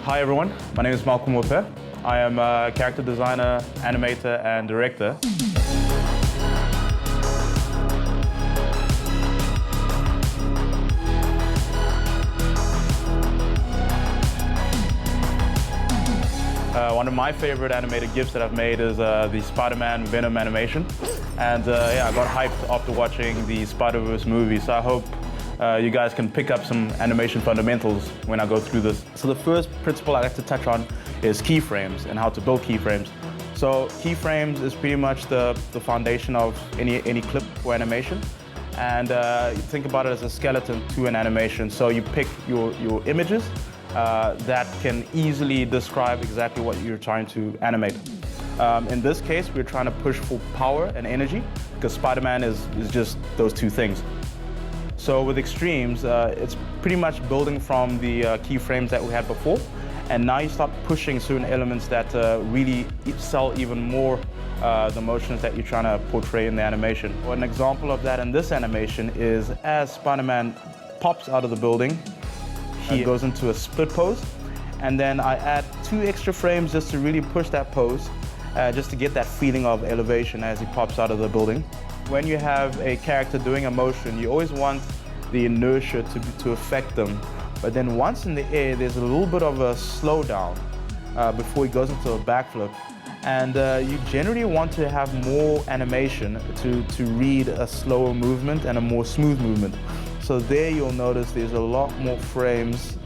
Hi everyone, my name is Wope. I am a character designer, animator and director. One of my favorite animated GIFs that I've made is the Spider-Man Venom animation. And yeah, I got hyped after watching the Spider-Verse movie, so I hope you guys can pick up some animation fundamentals when I go through this. So the first principle I like to touch on is keyframes and how to build keyframes. So keyframes is pretty much the foundation of any clip or animation. And you think about it as a skeleton to an animation. So you pick your images that can easily describe exactly what you're trying to animate. In this case, we're trying to push for power and energy because Spider-Man is just those two things. So with extremes, it's pretty much building from the keyframes that we had before, and now you start pushing certain elements that really sell even more the motions that you're trying to portray in the animation. An example of that in this animation is as Spider-Man pops out of the building, he goes into a split pose, and then I add 2 extra frames just to really push that pose, just to get that feeling of elevation as he pops out of the building. When you have a character doing a motion, you always want the inertia to affect them. But then once in the air, there's a little bit of a slowdown before he goes into a backflip. And you generally want to have more animation to read a slower movement and a more smooth movement. So there you'll notice there's a lot more frames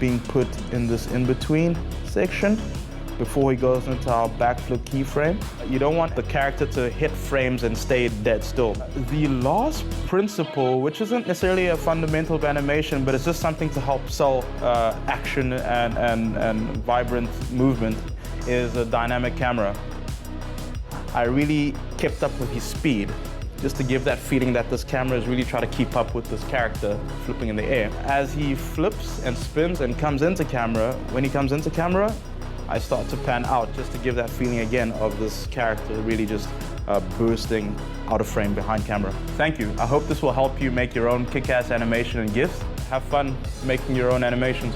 being put in this in-between section before he goes into our backflip keyframe. You don't want the character to hit frames and stay dead still. The last principle, which isn't necessarily a fundamental of animation, but it's just something to help sell action and vibrant movement, is a dynamic camera. I really kept up with his speed, just to give that feeling that this camera is really trying to keep up with this character flipping in the air. As he flips and spins and comes into camera, when he comes into camera, I start to pan out just to give that feeling again of this character really just bursting out of frame behind camera. Thank you. I hope this will help you make your own kick-ass animation and GIFs. Have fun making your own animations.